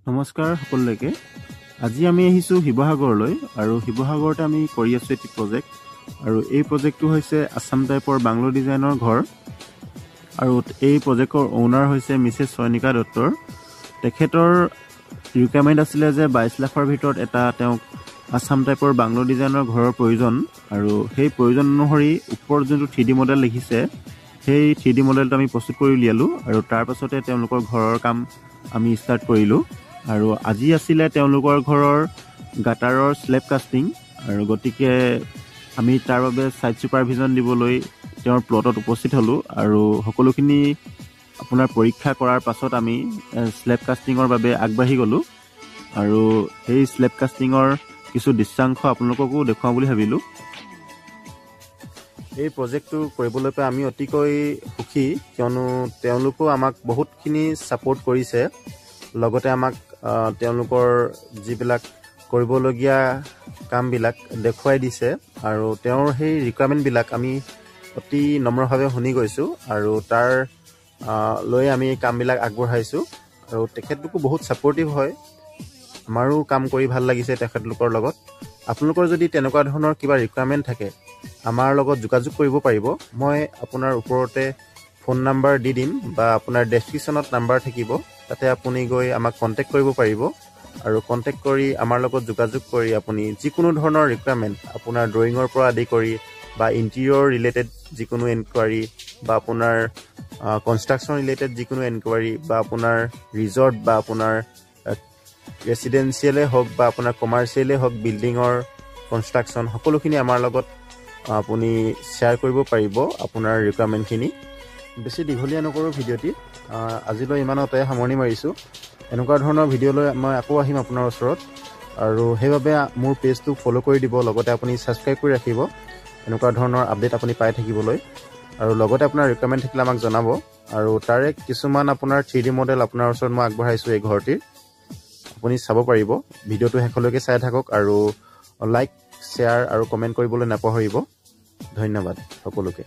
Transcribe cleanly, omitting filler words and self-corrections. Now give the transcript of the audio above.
নমস্কাৰ সকলোকে। আজি আমি আহিছোঁ শিৱসাগৰলৈ আৰু শিৱসাগৰতে আমি কৰি আছোঁ এটি প্ৰজেক্ট আৰু এই প্ৰজেক্টটো হৈছে আছাম টাইপৰ বাংলো ডিজাইনৰ ঘৰ আৰু এই প্ৰজেক্টৰ ওনাৰ হৈছে মিছেছ চয়নিকা দত্তৰ। তেখেতৰ ৰিকুৱাৰমেণ্ট আছিলে যে 22 লাখৰ ভিতৰত এটা তেওঁক আছাম টাইপৰ বাংলো ডিজাইনৰ ঘৰৰ প্ৰয়োজন আৰু সেই প্ৰয়োজন অনুসৰি ওপৰত যোনটো 3D মডেল লিখিছে সেই 3D মডেলটো আমি প্ৰস্তুত কৰি উলিয়ালোঁ আৰু তাৰ পাছতে তেওঁলোকৰ ঘৰৰ কাম আমি ষ্টাৰ্ট কৰিলোঁ। আৰু আজি আছিলে তেওঁলোকৰ ঘৰৰ গাটাৰৰ স্লেব কাষ্টিং আৰু গতিকে আমি তাৰ বাবে সাইট সুপাৰভিজন দিবলৈ তেওঁৰ প্লটত উপস্থিত হ'লোঁ আৰু সকলোখিনি আপোনাৰ পৰীক্ষা কৰাৰ পাছত আমি স্লেব কাষ্টিঙৰ বাবে আগবাঢ়ি গ'লোঁ আৰু সেই স্লেব কাষ্টিঙৰ কিছু দৃশ্যাংশ আপোনালোককো দেখুৱাওঁ বুলি ভাবিলোঁ। এই প্ৰজেক্টটো কৰিবলৈ পাই আমি অতিকৈ সুখী, কিয়নো তেওঁলোকেও আমাক বহুতখিনি ছাপোৰ্ট কৰিছে, লগতে আমাক তেওঁলোকৰ যিবিলাক কৰিবলগীয়া কামবিলাক দেখুৱাই দিছে আৰু তেওঁৰ সেই ৰিকুৱাৰমেণ্টবিলাক আমি অতি নম্ৰভাৱে শুনি গৈছোঁ আৰু তাৰ লৈ আমি কামবিলাক আগবঢ়াইছোঁ আৰু তেখেতলোকো বহুত ছাপৰ্টিভ হয়। আমাৰো কাম কৰি ভাল লাগিছে তেখেতলোকৰ লগত। আপোনালোকৰ যদি তেনেকুৱা ধৰণৰ কিবা ৰিকুৱাৰমেণ্ট থাকে আমাৰ লগত যোগাযোগ কৰিব পাৰিব। মই আপোনাৰ ওপৰতে ফোন নাম্বাৰ দি দিম বা আপোনাৰ ডেছক্ৰিপশ্যনত নাম্বাৰ থাকিব, তাতে আপুনি গৈ আমাক কণ্টেক্ট কৰিব পাৰিব আৰু কণ্টেক্ট কৰি আমাৰ লগত যোগাযোগ কৰি আপুনি যিকোনো ধৰণৰ ৰিকুৱাৰমেণ্ট আপোনাৰ ড্ৰয়িঙৰ পৰা আদি কৰি বা ইণ্টেৰিয়ৰ ৰিলেটেড যিকোনো এনকুৱাৰী বা আপোনাৰ কনষ্ট্ৰাকশ্যন ৰিলেটেড যিকোনো এনকুৱাৰী বা আপোনাৰ ৰিজৰ্ট বা আপোনাৰ ৰেচিডেঞ্চিয়েলে হওক বা আপোনাৰ কমাৰ্চিয়েলে হওক, বিল্ডিঙৰ কনষ্ট্ৰাকশ্যন সকলোখিনি আমাৰ লগত আপুনি শ্বেয়াৰ কৰিব পাৰিব আপোনাৰ ৰিকুৱাৰমেণ্টখিনি। বেছি দীঘলীয়া নকৰোঁ ভিডিঅ'টি, আজিলৈ ইমানতে সামৰণি মাৰিছোঁ। এনেকুৱা ধৰণৰ ভিডিঅ' লৈ মই আকৌ আহিম আপোনাৰ ওচৰত আৰু সেইবাবে মোৰ পেজটো ফ'ল' কৰি দিব, লগতে আপুনি ছাবস্ক্ৰাইব কৰি ৰাখিব এনেকুৱা ধৰণৰ আপডেট আপুনি পাই থাকিবলৈ আৰু লগতে আপোনাৰ ৰিকুৱাৰমেণ্ট থাকিলে আমাক জনাব আৰু তাৰে কিছুমান আপোনাৰ 3D মডেল আপোনাৰ ওচৰত মই আগবঢ়াইছোঁ এই ঘৰটিৰ, আপুনি চাব পাৰিব। ভিডিঅ'টো শেষলৈকে চাই থাকক আৰু লাইক, শ্বেয়াৰ আৰু কমেণ্ট কৰিবলৈ নাপাহৰিব। ধন্যবাদ সকলোকে।